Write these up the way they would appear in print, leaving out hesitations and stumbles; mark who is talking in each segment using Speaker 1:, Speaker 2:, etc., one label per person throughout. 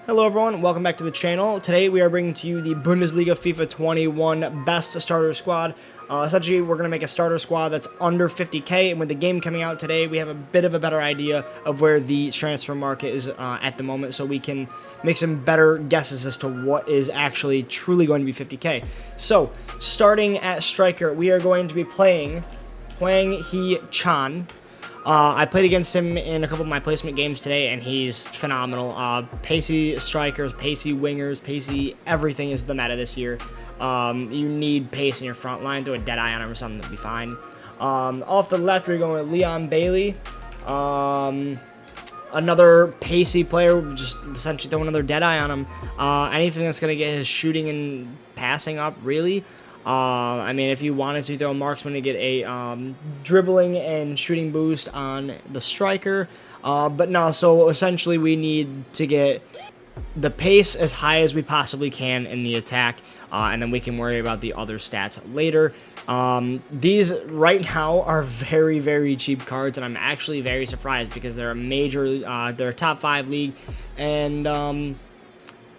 Speaker 1: Hello everyone, welcome back to the channel. Today we are bringing to you the Bundesliga FIFA 21 best starter squad. Essentially, we're going to make a starter squad that's under 50k, and with the game coming out today, we have a bit of a better idea of where the transfer market is at the moment, so we can make some better guesses as to what is actually truly going to be 50k. So, starting at striker, we are going to be playing He Chan. I played against him in a couple of my placement games today, and he's phenomenal. Pacey strikers, pacey wingers, pacey everything is the meta this year. You need pace in your front line. Throw a dead eye on him or something, that'll be fine. Off the left, we're going with Leon Bailey. Another pacey player, just essentially throw another dead eye on him. Anything that's going to get his shooting and passing up, really. I mean, if you wanted to throw a marksman to get a dribbling and shooting boost on the striker, but no, so essentially we need to get the pace as high as we possibly can in the attack, and then we can worry about the other stats later. These right now are very, very cheap cards, and I'm actually very surprised because they're a major, they're a top 5 league, and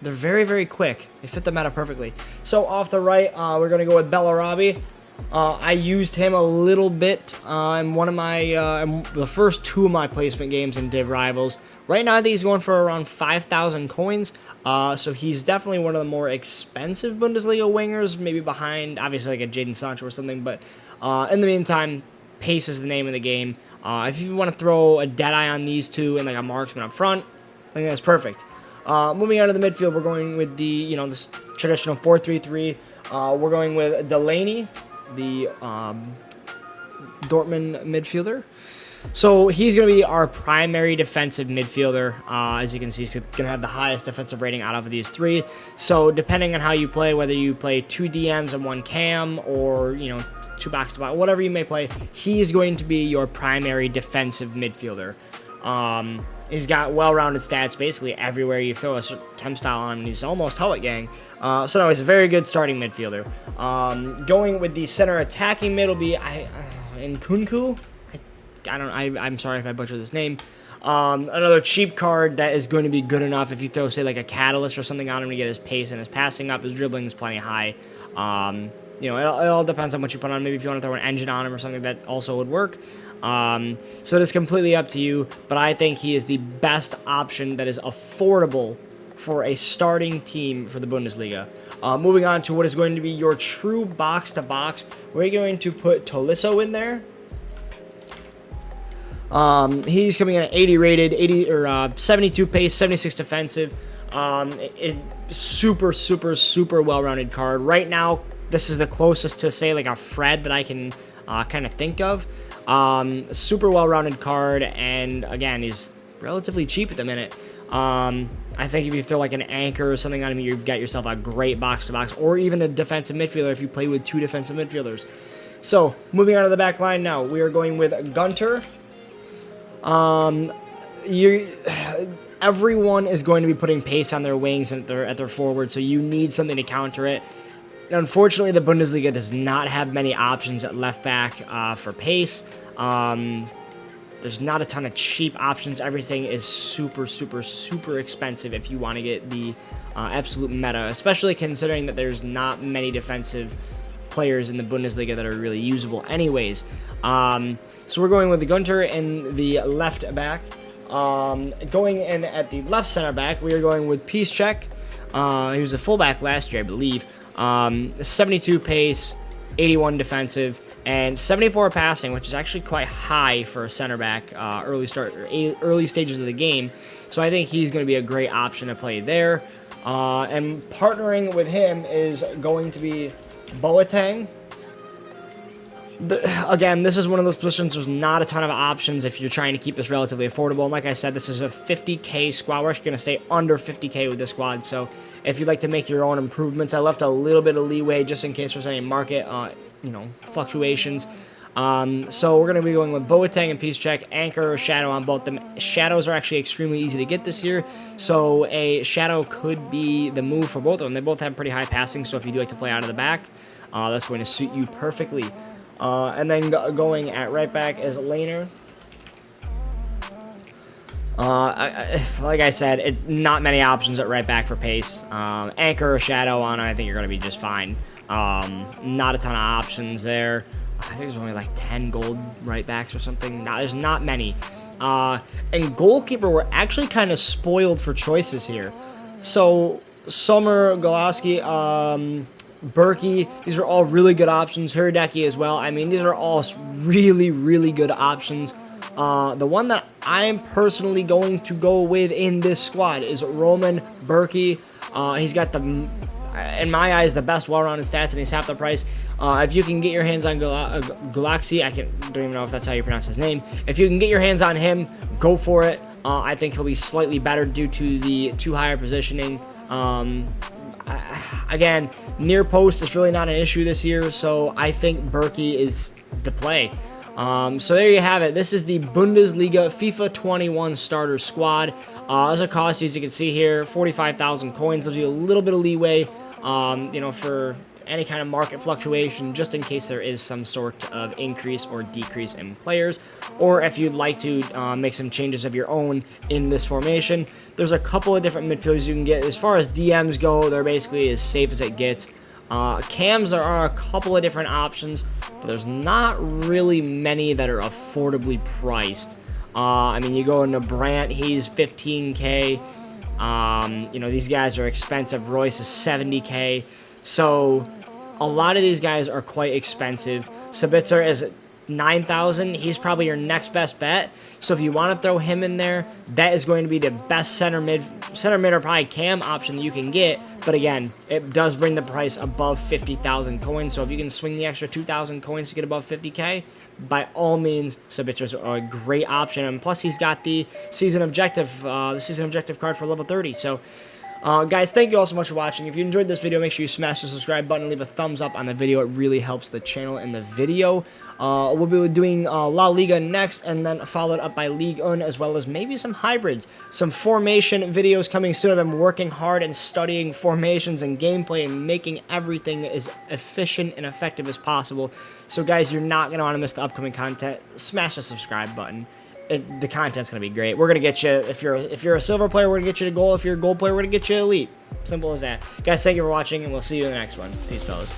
Speaker 1: they're very, very quick. They fit the meta perfectly. So off the right, we're going to go with Robbie. I used him a little bit in one of my, the first 2 of my placement games in Div Rivals. Right now, I think he's going for around 5,000 coins. So he's definitely one of the more expensive Bundesliga wingers, maybe behind, obviously, like a Jadon Sancho or something. But in the meantime, pace is the name of the game. If you want to throw a dead eye on these two and like a marksman up front, I think that's perfect. Moving on to the midfield, we're going with the, this traditional 4-3-3. We're going with Delaney, the Dortmund midfielder. So he's going to be our primary defensive midfielder. As you can see, he's going to have the highest defensive rating out of these 3. So depending on how you play, whether you play 2 DMs and 1 cam, or 2 box to box, whatever you may play, he's going to be your primary defensive midfielder. He's got well-rounded stats basically everywhere you throw a chem style on him, and he's almost Hullet Gang. So no, he's a very good starting midfielder. Going with the center attacking mid will be Nkunku. I'm sorry if I butchered this name. Another cheap card that is going to be good enough if you throw, say, like a catalyst or something on him to get his pace and his passing up. His dribbling is plenty high. It all depends on what you put on. Maybe if you want to throw an engine on him or something, that also would work. So it is completely up to you, but I think he is the best option that is affordable for a starting team for the Bundesliga. Moving on to what is going to be your true box-to-box, we're going to put Tolisso in there. He's coming in at 80 rated, 72 pace, 76 defensive. Super, super, super well-rounded card. Right now, this is the closest to, say, like a Fred that I can kind of think of. Super well-rounded card, and again, he's relatively cheap at the minute. I think if you throw like an anchor or something on him, you've got yourself a great box-to-box, or even a defensive midfielder if you play with 2 defensive midfielders. So, moving on to the back line now, we are going with Gunter. Everyone is going to be putting pace on their wings and at their forward, so you need something to counter it. Unfortunately, the Bundesliga does not have many options at left back for pace. There's not a ton of cheap options. Everything is super, super, super expensive if you want to get the absolute meta, especially considering that there's not many defensive players in the Bundesliga that are really usable anyways. So we're going with the Gunter in the left back. Going in at the left center back, we are going with Piszczek. He was a fullback last year, I believe. 72 pace, 81 defensive, and 74 passing, which is actually quite high for a center back early stages of the game. So I think he's going to be a great option to play there. And partnering with him is going to be Boateng. Again, this is one of those positions, there's not a ton of options if you're trying to keep this relatively affordable. And like I said, this is a 50k squad. We're actually going to stay under 50k with this squad. So if you'd like to make your own improvements, I left a little bit of leeway just in case there's any market, fluctuations. So we're going to be going with Boateng and Piszczek, anchor or shadow on both them. Shadows are actually extremely easy to get this year, so a shadow could be the move for both of them. They both have pretty high passing, so if you do like to play out of the back, that's going to suit you perfectly. And then going at right back is Laner. Like I said, it's not many options at right back for pace. Anchor or Shadow on, I think you're going to be just fine. Not a ton of options there. I think there's only like 10 gold right backs or something. No, there's not many. And goalkeeper, we're actually kind of spoiled for choices here. So Sommer, Golowski, Berkey, these are all really good options. Herdecki as well. I mean, these are all really, really good options. The one that I'm personally going to go with in this squad is Roman Berkey. He's got in my eyes, the best well-rounded stats, and he's half the price. If you can get your hands on Galaxy, don't even know if that's how you pronounce his name. If you can get your hands on him, go for it. I think he'll be slightly better due to the higher positioning. Again, near post is really not an issue this year, so I think Berkey is the play. So there you have it. This is the Bundesliga FIFA 21 starter squad. As a cost, as you can see here, 45,000 coins gives you a little bit of leeway, for any kind of market fluctuation, just in case there is some sort of increase or decrease in players, or if you'd like to make some changes of your own in this formation. There's a couple of different midfielders you can get. As far as DMs go, they're basically as safe as it gets. Cams, there are a couple of different options, but there's not really many that are affordably priced. You go into Brandt, he's 15k. These guys are expensive. Royce is 70k. So a lot of these guys are quite expensive. Sabitzer is 9,000. He's probably your next best bet. So if you want to throw him in there, that is going to be the best center mid or probably cam option that you can get. But again, it does bring the price above 50,000 coins. So if you can swing the extra 2,000 coins to get above 50k, by all means, Sabitzer's are a great option. And plus, he's got the season objective card for level 30. So guys, thank you all so much for watching. If you enjoyed this video, make sure you smash the subscribe button, leave a thumbs up on the video. It really helps the channel and the video. We'll be doing La Liga next, and then followed up by Ligue 1, as well as maybe some hybrids. Some formation videos coming soon. I've been working hard and studying formations and gameplay and making everything as efficient and effective as possible. So guys, you're not going to want to miss the upcoming content. Smash the subscribe button. The content's going to be great. We're going to get you, if you're a silver player, we're going to get you to gold. If you're a gold player, we're going to get you elite. Simple as that. Guys, thank you for watching, and we'll see you in the next one. Peace, fellas.